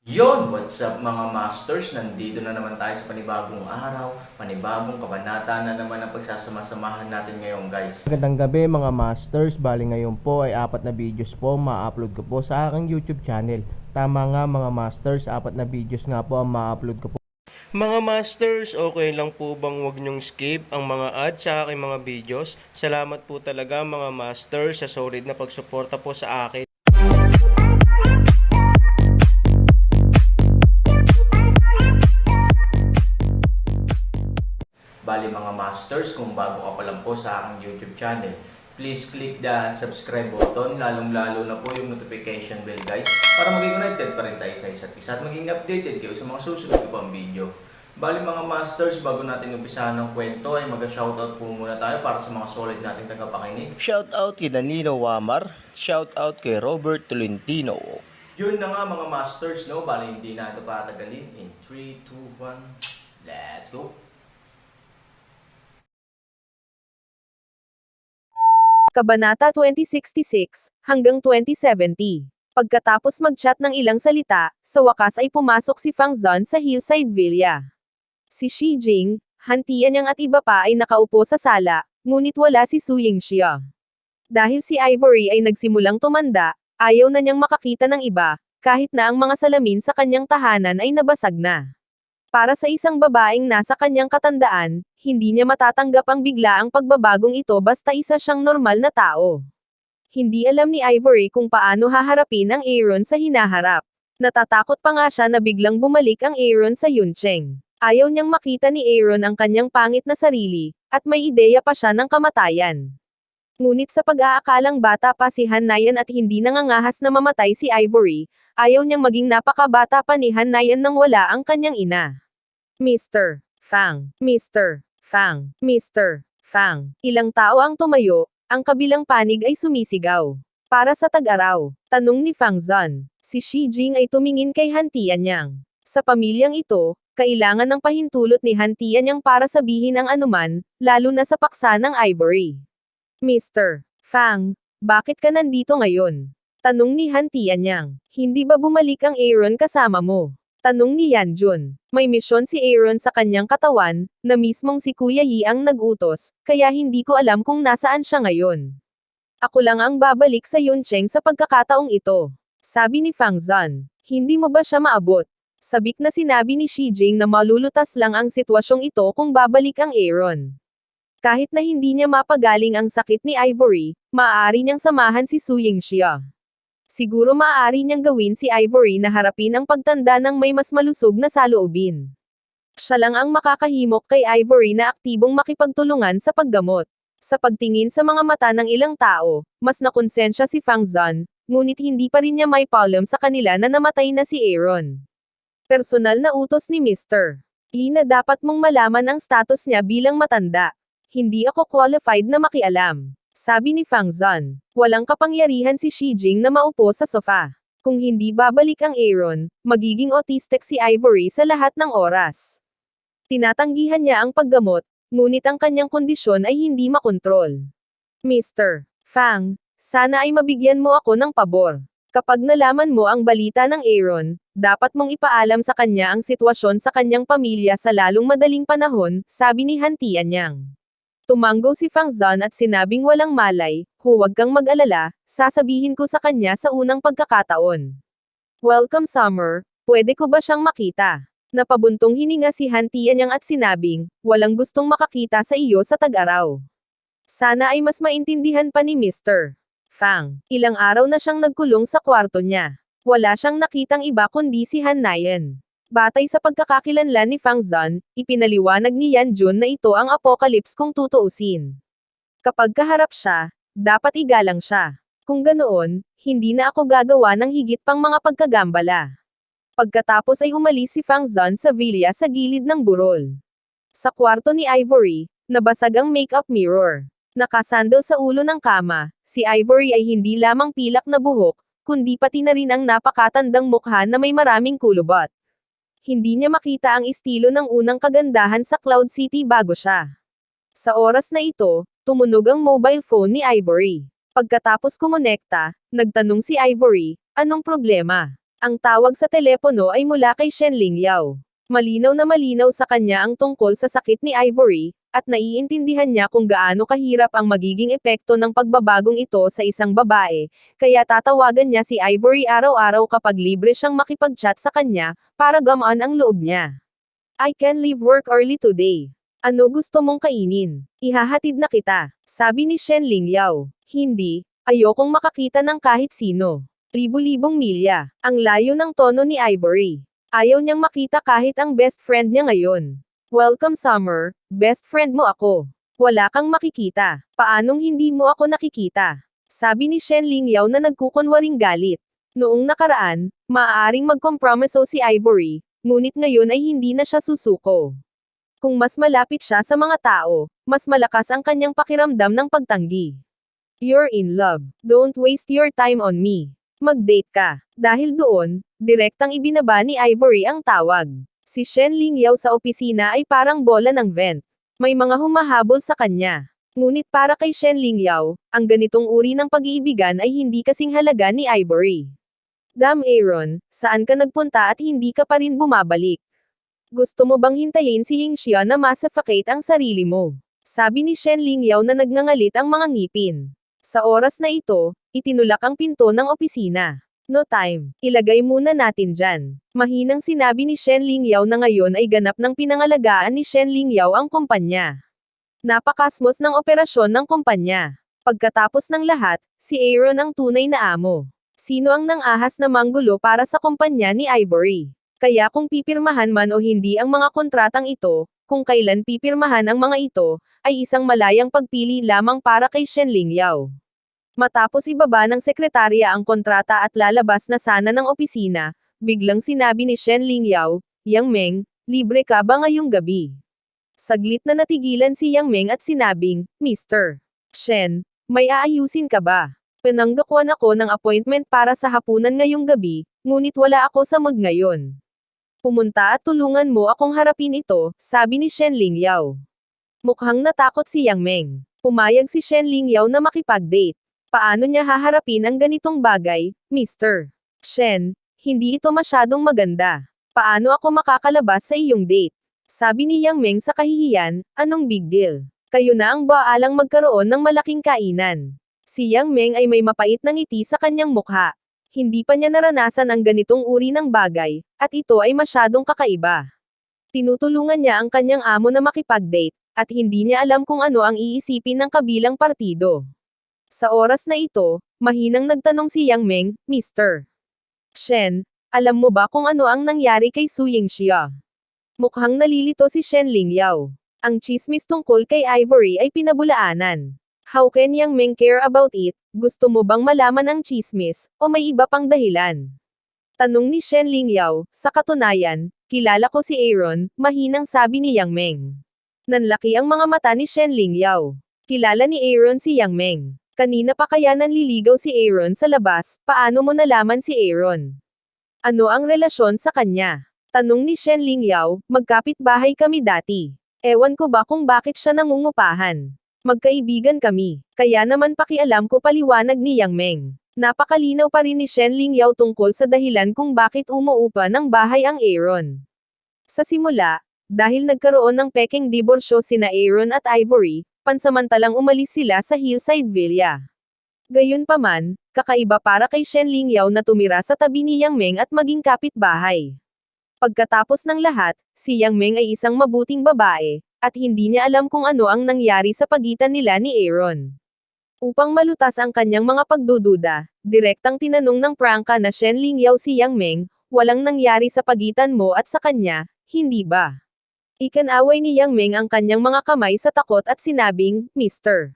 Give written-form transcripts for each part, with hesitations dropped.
What's up mga masters? Nandito na naman tayo sa panibagong araw, panibagong kabanata na naman ang pagsasama-samahan natin ngayon guys. Magandang gabi mga masters, bali ngayon po ay 4 na videos po ma-upload ko po sa aking YouTube channel. Tama nga mga masters, 4 na videos nga po ang ma-upload ko po. Mga masters, okay lang po bang wag nyong skip ang mga ads sa aking mga videos? Salamat po talaga mga masters sa solid na pagsuporta po sa akin. Bali mga masters, kung bago ka pa lang po sa aking YouTube channel, please click the subscribe button, lalong-lalo na po yung notification bell guys, para maging connected pa rin tayo sa isa't isa at maging updated kayo sa mga susunod ko pang video. Bali mga masters, bago natin umpisahan ng kwento ay mag-shoutout po muna tayo para sa mga solid nating tagapakinig. Shoutout kay Danilo Wamar, shoutout kay Robert Tolentino. Yun na nga mga masters, no? Bali hindi na ito patagalin. In 3, 2, 1, let's go! Kabanata 2066 hanggang 2070. Pagkatapos mag-chat ng ilang salita, sa wakas ay pumasok si Fang Zon sa Hillside Villa. Si Shi Jing, Hantian niyang at iba pa ay nakaupo sa sala, ngunit wala si Su Yingxia. Dahil si Ivory ay nagsimulang tumanda, ayaw na niyang makakita ng iba, kahit na ang mga salamin sa kanyang tahanan ay nabasag na. Para sa isang babaeng nasa kanyang katandaan, hindi niya matatanggap ang biglaang pagbabagong ito basta isa siyang normal na tao. Hindi alam ni Ivory kung paano haharapin ang Aaron sa hinaharap. Natatakot pa nga siya na biglang bumalik ang Aaron sa Yuncheng. Ayaw niyang makita ni Aaron ang kanyang pangit na sarili, at may ideya pa siya ng kamatayan. Ngunit sa pag-aakalang bata pa si Hanayan at hindi nangangahas na mamatay si Ivory, ayaw niyang maging napakabata pa ni Hanayan nang wala ang kanyang ina. Mr. Fang, Mr. Fang, Mr. Fang. Ilang tao ang tumayo, ang kabilang panig ay sumisigaw. Para sa tag-araw, tanong ni Fang Zon. Si Shi Jing ay tumingin kay Hantian Yang. Sa pamilyang ito, kailangan ng pahintulot ni Hantian Yang para sabihin ang anuman, lalo na sa paksa ng Ivory. Mr. Fang, bakit ka nandito ngayon? Tanong ni Hantian Yang. Hindi ba bumalik ang Aaron kasama mo? Tanong ni Yan Jun. May misyon si Aaron sa kanyang katawan, na mismong si Kuya Yi ang nag-utos, kaya hindi ko alam kung nasaan siya ngayon. Ako lang ang babalik sa Yuncheng sa pagkakataong ito. Sabi ni Fang Zon. Hindi mo ba siya maabot? Sabik na sinabi ni Shi Jing na malulutas lang ang sitwasyong ito kung babalik ang Aaron. Kahit na hindi niya mapagaling ang sakit ni Ivory, maaari niyang samahan si Su Yingxia. Siguro maaari niyang gawin si Ivory na harapin ang pagtanda ng may mas malusog na saloobin. Siya lang ang makakahimok kay Ivory na aktibong makipagtulungan sa paggamot. Sa pagtingin sa mga mata ng ilang tao, mas nakonsensya si Fang Zon, ngunit hindi pa rin niya may paalam sa kanila na namatay na si Aaron. Personal na utos ni Mr. Lee na dapat mong malaman ang status niya bilang matanda. Hindi ako qualified na makialam. Sabi ni Fang Zon. Walang kapangyarihan si Shi Jing na maupo sa sofa. Kung hindi babalik ang Aaron, magiging autistic si Ivory sa lahat ng oras. Tinatanggihan niya ang paggamot, ngunit ang kanyang kondisyon ay hindi makontrol. Mr. Fang, sana ay mabigyan mo ako ng pabor. Kapag nalaman mo ang balita ng Aaron, dapat mong ipaalam sa kanya ang sitwasyon sa kanyang pamilya sa lalong madaling panahon, sabi ni Hantian Yang. Tumanggo si Fang Zon at sinabing walang malay, huwag kang mag-alala, sasabihin ko sa kanya sa unang pagkakataon. Welcome summer, pwede ko ba siyang makita? Napabuntong hininga si Hantian Yang at sinabing, walang gustong makakita sa iyo sa tag-araw. Sana ay mas maintindihan pa ni Mr. Fang. Ilang araw na siyang nagkulong sa kwarto niya. Wala siyang nakitang iba kundi si Hanayan. Batay sa pagkakakilanlan ni Fang Zon, ipinaliwanag ni Yan Jun na ito ang apocalypse kung tutuusin. Kapag kaharap siya, dapat igalang siya. Kung ganoon, hindi na ako gagawa ng higit pang mga pagkagambala. Pagkatapos ay umalis si Fang Zon sa villa sa gilid ng burol. Sa kwarto ni Ivory, nabasag ang makeup mirror. Nakasandal sa ulo ng kama, si Ivory ay hindi lamang pilak na buhok, kundi pati na rin ang napakatandang mukha na may maraming kulubot. Hindi niya makita ang estilo ng unang kagandahan sa Cloud City bago siya. Sa oras na ito, tumunog ang mobile phone ni Ivory. Pagkatapos kumonekta, nagtanong si Ivory, anong problema? Ang tawag sa telepono ay mula kay Shen Lingyao. Malinaw na malinaw sa kanya ang tungkol sa sakit ni Ivory, at naiintindihan niya kung gaano kahirap ang magiging epekto ng pagbabagong ito sa isang babae, kaya tatawagan niya si Ivory araw-araw kapag libre siyang makipag-chat sa kanya, para gamaan ang loob niya. I can leave work early today. Ano gusto mong kainin? Ihahatid na kita, sabi ni Shen Lingyao. Hindi, ayokong makakita ng kahit sino. Libu-libong milya, ang layo ng tono ni Ivory. Ayaw niyang makita kahit ang best friend niya ngayon. Welcome summer, best friend mo ako. Wala kang makikita. Paanong hindi mo ako nakikita? Sabi ni Shen Lingyao na nagkukunwaring galit. Noong nakaraan, maaaring magkompromiso si Ivory, ngunit ngayon ay hindi na siya susuko. Kung mas malapit siya sa mga tao, mas malakas ang kanyang pakiramdam ng pagtanggi. You're in love. Don't waste your time on me. Mag-date ka. Dahil doon, direktang ibinaba ni Ivory ang tawag. Si Shen Lingyao sa opisina ay parang bola ng vent. May mga humahabol sa kanya. Ngunit para kay Shen Lingyao, ang ganitong uri ng pag-iibigan ay hindi kasing halaga ni Ivory. Damn Aaron, saan ka nagpunta at hindi ka pa rin bumabalik? Gusto mo bang hintayin si Yingxia na ma-suffocate ang sarili mo? Sabi ni Shen Lingyao na nagngangalit ang mga ngipin. Sa oras na ito, itinulak ang pinto ng opisina. No time. Ilagay muna natin dyan. Mahinang sinabi ni Shen Lingyao na ngayon ay ganap ng pinangalagaan ni Shen Lingyao ang kumpanya. Napaka-smooth ng operasyon ng kumpanya. Pagkatapos ng lahat, si Aaron ang tunay na amo. Sino ang nang-ahas na manggulo para sa kumpanya ni Ivory? Kaya kung pipirmahan man o hindi ang mga kontratang ito, kung kailan pipirmahan ang mga ito, ay isang malayang pagpili lamang para kay Shen Lingyao. Matapos ibaba ng sekretarya ang kontrata at lalabas na sana ng opisina, biglang sinabi ni Shen Lingyao, Yang Meng, libre ka ba ngayong gabi? Saglit na natigilan si Yang Meng at sinabing, Mr. Shen, may aayusin ka ba? Pinanggakwan ako ng appointment para sa hapunan ngayong gabi, ngunit wala ako sa mood ngayon. Pumunta at tulungan mo akong harapin ito, sabi ni Shen Lingyao. Mukhang natakot si Yang Meng. Pumayag si Shen Lingyao na makipag-date. Paano niya haharapin ang ganitong bagay, Mr. Shen? Hindi ito masyadong maganda. Paano ako makakalabas sa iyong date? Sabi ni Yang Meng sa kahihiyan, anong big deal? Kayo na ang baalang magkaroon ng malaking kainan. Si Yang Meng ay may mapait na ngiti sa kanyang mukha. Hindi pa niya naranasan ang ganitong uri ng bagay, at ito ay masyadong kakaiba. Tinutulungan niya ang kanyang amo na makipag-date, at hindi niya alam kung ano ang iisipin ng kabilang partido. Sa oras na ito, mahinang nagtanong si Yang Meng, Mr. Shen, alam mo ba kung ano ang nangyari kay Su Yingxia? Mukhang nalilito si Shen Lingyao. Ang chismis tungkol kay Ivory ay pinabulaanan. How can Yang Meng care about it? Gusto mo bang malaman ang chismis, o may iba pang dahilan? Tanong ni Shen Lingyao. Sa katunayan, kilala ko si Aaron, mahinang sabi ni Yang Meng. Nanlaki ang mga mata ni Shen Lingyao. Kilala ni Aaron si Yang Meng. Kanina pa kaya nanliligaw si Aaron sa labas, paano mo nalaman si Aaron? Ano ang relasyon sa kanya? Tanong ni Shen Lingyao, magkapit-bahay kami dati. Ewan ko ba kung bakit siya nangungupahan. Magkaibigan kami, kaya naman pakialam ko paliwanag ni Yang Meng. Napakalinaw pa rin ni Shen Lingyao tungkol sa dahilan kung bakit umuupa ng bahay ang Aaron. Sa simula, dahil nagkaroon ng peking diborsyo sina Aaron at Ivory, pansamantalang umalis sila sa Hillside Villa. Gayunpaman, kakaiba para kay Shen Lingyao na tumira sa tabi ni Yang Meng at maging kapitbahay. Pagkatapos ng lahat, si Yang Meng ay isang mabuting babae, at hindi niya alam kung ano ang nangyari sa pagitan nila ni Aaron. Upang malutas ang kanyang mga pagdududa, direktang tinanong ng prangka na Shen Lingyao si Yang Meng, walang nangyari sa pagitan mo at sa kanya, hindi ba? Ikinaway ni Yang Meng ang kanyang mga kamay sa takot at sinabing, Mr.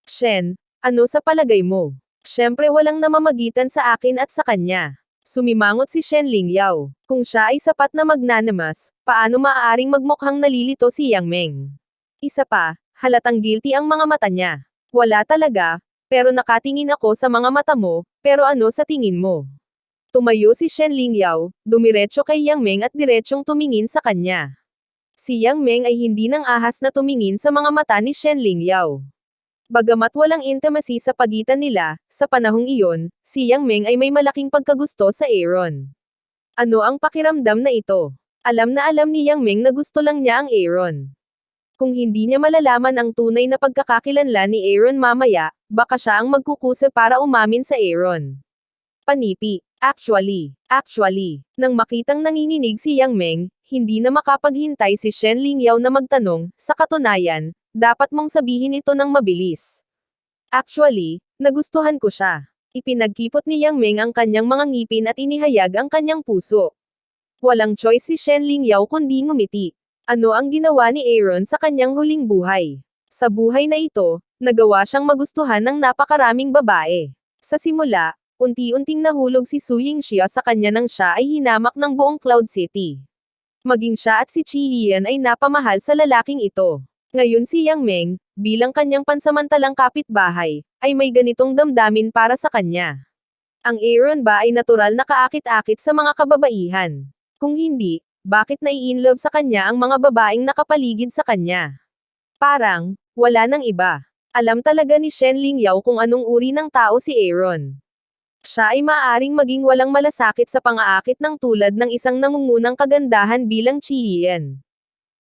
Shen, ano sa palagay mo? Siyempre walang namamagitan sa akin at sa kanya. Sumimangot si Shen Lingyao. Kung siya ay sapat na magnanamas, paano maaaring magmukhang nalilito si Yang Meng? Isa pa, halatang guilty ang mga mata niya. Wala talaga, pero nakatingin ako sa mga mata mo, pero ano sa tingin mo? Tumayo si Shen Lingyao, dumiretso kay Yang Meng at diretsyong tumingin sa kanya. Si Yang Meng ay hindi nang ahas na tumingin sa mga mata ni Shen Lingyao. Bagamat walang intimacy sa pagitan nila, sa panahong iyon, si Yang Ming ay may malaking pagkagusto sa Aaron. Ano ang pakiramdam na ito? Alam na alam ni Yang Ming na gusto lang niya ang Aaron. Kung hindi niya malalaman ang tunay na pagkakakilanlan ni Aaron mamaya, baka siya ang magkukusa para umamin sa Aaron. Panipi. Actually, nang makitang nanginginig si Yang Ming, hindi na makapaghintay si Shen Lingyao na magtanong, sa katunayan, dapat mong sabihin ito ng mabilis. Actually, nagustuhan ko siya. Ipinagkipot ni Yang Ming ang kanyang mga ngipin at inihayag ang kanyang puso. Walang choice si Shen Lingyao kundi ngumiti. Ano ang ginawa ni Aaron sa kanyang huling buhay? Sa buhay na ito, nagawa siyang magustuhan ng napakaraming babae. Sa simula, unti-unting nahulog si Su Yingxia sa kanya nang siya ay hinamak ng buong Cloud City. Maging siya at si Chi Yian ay napamahal sa lalaking ito. Ngayon si Yang Ming, bilang kanyang pansamantalang kapitbahay, ay may ganitong damdamin para sa kanya. Ang Aaron ba ay natural na kaakit-akit sa mga kababaihan? Kung hindi, bakit nai-inlove sa kanya ang mga babaeng nakapaligid sa kanya? Parang, wala nang iba. Alam talaga ni Shen Lingyao kung anong uri ng tao si Aaron. Siya ay maaaring maging walang malasakit sa pang-aakit ng tulad ng isang nangungunang kagandahan bilang Chi Yian.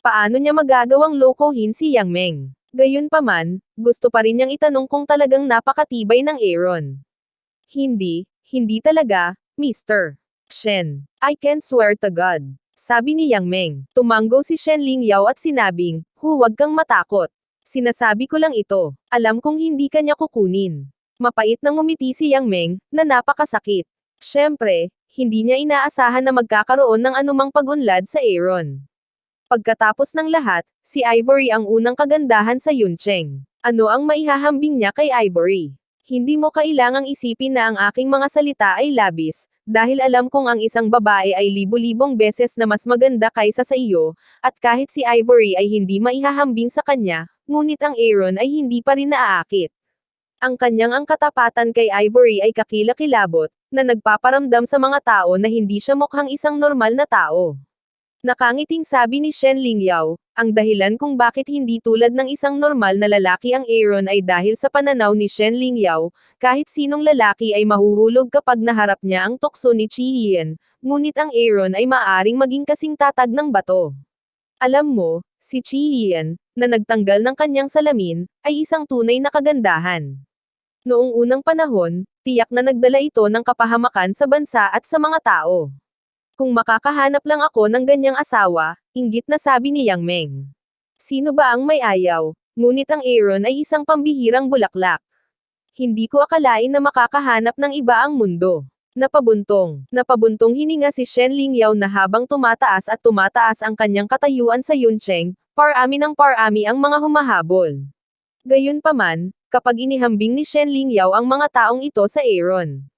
Paano niya magagawang lokohin si Yang Ming? Gayunpaman, gusto pa rin niyang itanong kung talagang napakatibay ng Aaron. Hindi talaga, Mr. Shen. I can swear to God. Sabi ni Yang Ming. Tumanggo si Shen Lingyao at sinabing, huwag kang matakot. Sinasabi ko lang ito. Alam kong hindi ka niya kukunin. Mapait na ngumiti si Yang Ming, na napakasakit. Siyempre, hindi niya inaasahan na magkakaroon ng anumang pagunlad sa Aaron. Pagkatapos ng lahat, si Ivory ang unang kagandahan sa Yuncheng. Ano ang maihahambing niya kay Ivory? Hindi mo kailangang isipin na ang aking mga salita ay labis, dahil alam kong ang isang babae ay libu-libong beses na mas maganda kaysa sa iyo, at kahit si Ivory ay hindi maihahambing sa kanya, ngunit ang Aaron ay hindi pa rin naaakit. Ang kanyang katapatan kay Ivory ay kakilakilabot, na nagpaparamdam sa mga tao na hindi siya mukhang isang normal na tao. Nakangiting sabi ni Shen Lingyao, ang dahilan kung bakit hindi tulad ng isang normal na lalaki ang Aaron ay dahil sa pananaw ni Shen Lingyao, kahit sinong lalaki ay mahuhulog kapag naharap niya ang tukso ni Chi Yian, ngunit ang Aaron ay maaaring maging kasing tatag ng bato. Alam mo, si Chi Yian, na nagtanggal ng kanyang salamin, ay isang tunay na kagandahan. Noong unang panahon, tiyak na nagdala ito ng kapahamakan sa bansa at sa mga tao. Kung makakahanap lang ako ng ganyang asawa, inggit na sabi ni Yang Ming. Sino ba ang may ayaw? Ngunit ang Aaron ay isang pambihirang bulaklak. Hindi ko akalain na makakahanap ng iba ang mundo. Napabuntong hininga si Shen Lingyao na habang tumataas at tumataas ang kanyang katayuan sa Yuncheng, parami ng parami ang mga humahabol. Gayunpaman, kapag inihambing ni Shen Lingyao ang mga taong ito sa Aaron.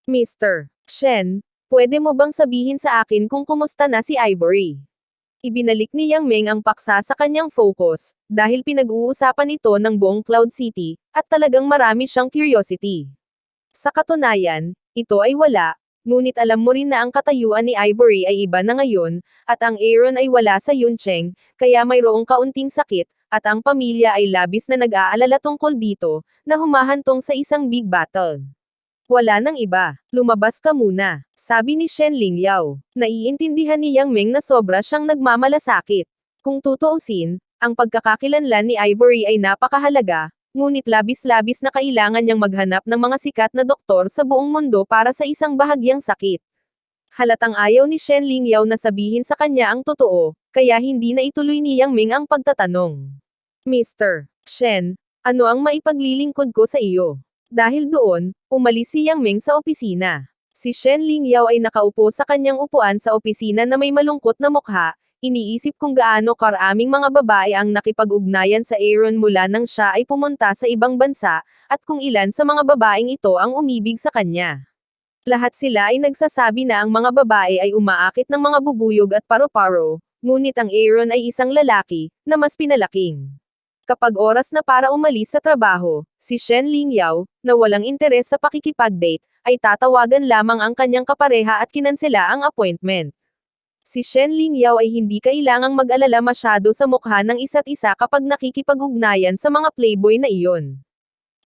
Mr. Shen, pwede mo bang sabihin sa akin kung kumusta na si Ivory? Ibinalik ni Yang Ming ang paksa sa kanyang focus, dahil pinag-uusapan ito ng buong Cloud City, at talagang marami siyang curiosity. Sa katunayan, ito ay wala, ngunit alam mo rin na ang katayuan ni Ivory ay iba na ngayon, at ang Aaron ay wala sa Yuncheng, kaya mayroong kaunting sakit, at ang pamilya ay labis na nag-aalala tungkol dito, na humahantong sa isang big battle. Wala nang iba. Lumabas ka muna, sabi ni Shen Lingyao. Naiintindihan ni Yang Ming na sobra siyang nagmamalasakit. Kung tutuusin, ang pagkakakilanlan ni Ivory ay napakahalaga, ngunit labis-labis na kailangan niyang maghanap ng mga sikat na doktor sa buong mundo para sa isang bahagyang sakit. Halatang ayaw ni Shen Lingyao na sabihin sa kanya ang totoo, kaya hindi na ituloy ni Yang Ming ang pagtatanong. Mr. Shen, ano ang maipaglilingkod ko sa iyo? Dahil doon, umalis si Yang Ming sa opisina. Si Shen Lingyao ay nakaupo sa kanyang upuan sa opisina na may malungkot na mukha, iniisip kung gaano karaming mga babae ang nakipag-ugnayan sa Aaron mula nang siya ay pumunta sa ibang bansa, at kung ilan sa mga babaeng ito ang umibig sa kanya. Lahat sila ay nagsasabi na ang mga babae ay umaakit ng mga bubuyog at paru-paro, ngunit ang Aaron ay isang lalaki, na mas pinalaking. Kapag oras na para umalis sa trabaho, si Shen Lingyao, na walang interes sa pakikipag-date, ay tatawagan lamang ang kanyang kapareha at kinansela ang appointment. Si Shen Lingyao ay hindi kailangang mag-alala masyado sa mukha ng isa't isa kapag nakikipag-ugnayan sa mga playboy na iyon.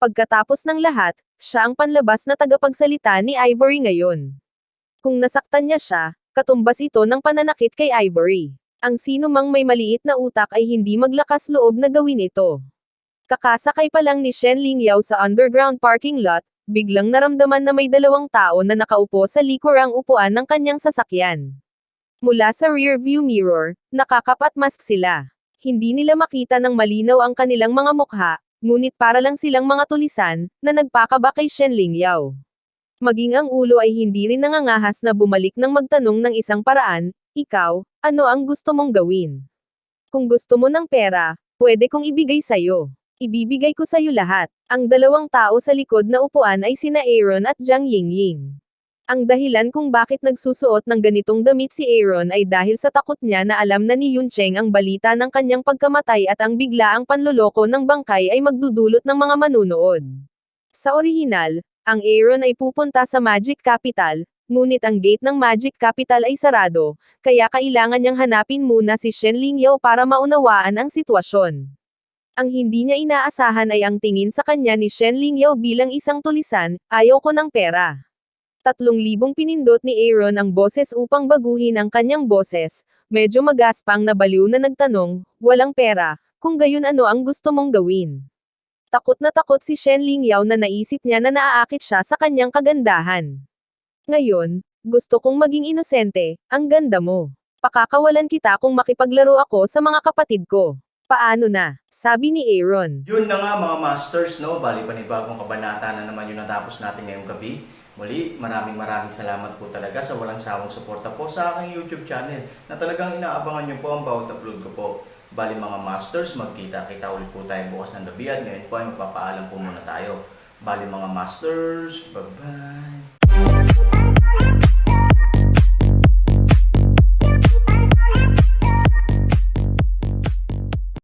Pagkatapos ng lahat, siya ang panlabas na tagapagsalita ni Ivory ngayon. Kung nasaktan niya siya, katumbas ito ng pananakit kay Ivory. Ang sino mang may maliit na utak ay hindi maglakas loob na gawin ito. Kakasakay pa lang ni Shen Lingyao sa underground parking lot, biglang naramdaman na may dalawang tao na nakaupo sa likurang upuan ng kanyang sasakyan. Mula sa rear view mirror, nakakapat mask sila. Hindi nila makita ng malinaw ang kanilang mga mukha, ngunit para lang silang mga tulisan, na nagpakaba kay Shen Lingyao. Maging ang ulo ay hindi rin nangangahas na bumalik ng magtanong ng isang paraan, ikaw, ano ang gusto mong gawin? Kung gusto mo ng pera, pwede kong ibigay sa'yo. Ibibigay ko sa'yo lahat. Ang dalawang tao sa likod na upuan ay sina Aaron at Jiang Yingying. Ang dahilan kung bakit nagsusuot ng ganitong damit si Aaron ay dahil sa takot niya na alam na ni Yun Cheng ang balita ng kanyang pagkamatay at ang biglaang panloloko ng bangkay ay magdudulot ng mga manunood. Sa orihinal, ang Aaron ay pupunta sa Magic Capital, ngunit ang gate ng Magic Capital ay sarado, kaya kailangan niyang hanapin muna si Shen Lingyao para maunawaan ang sitwasyon. Ang hindi niya inaasahan ay ang tingin sa kanya ni Shen Lingyao bilang isang tulisan, ayaw ko ng pera. 3,000 pinindot ni Aaron ang boses upang baguhin ang kanyang boses, medyo magaspang na baliw na nagtanong, walang pera, kung gayon ano ang gusto mong gawin. Takot na takot si Shen Lingyao na naisip niya na naaakit siya sa kanyang kagandahan. Ngayon, gusto kong maging inosente, ang ganda mo. Pakakawalan kita kung makipaglaro ako sa mga kapatid ko. Paano na? Sabi ni Aaron. Yun na nga mga masters, no? Bali panibagong kabanata na naman yung natapos natin ngayong gabi. Muli, maraming salamat po talaga sa walang sawang suporta po sa aking YouTube channel na talagang inaabangan nyo po ang bawat upload ko po. Bali mga masters, magkita-kita ulit po tayo bukas ng gabi at ngayon po ay magpapaalam po muna tayo. Bali mga masters, bye-bye!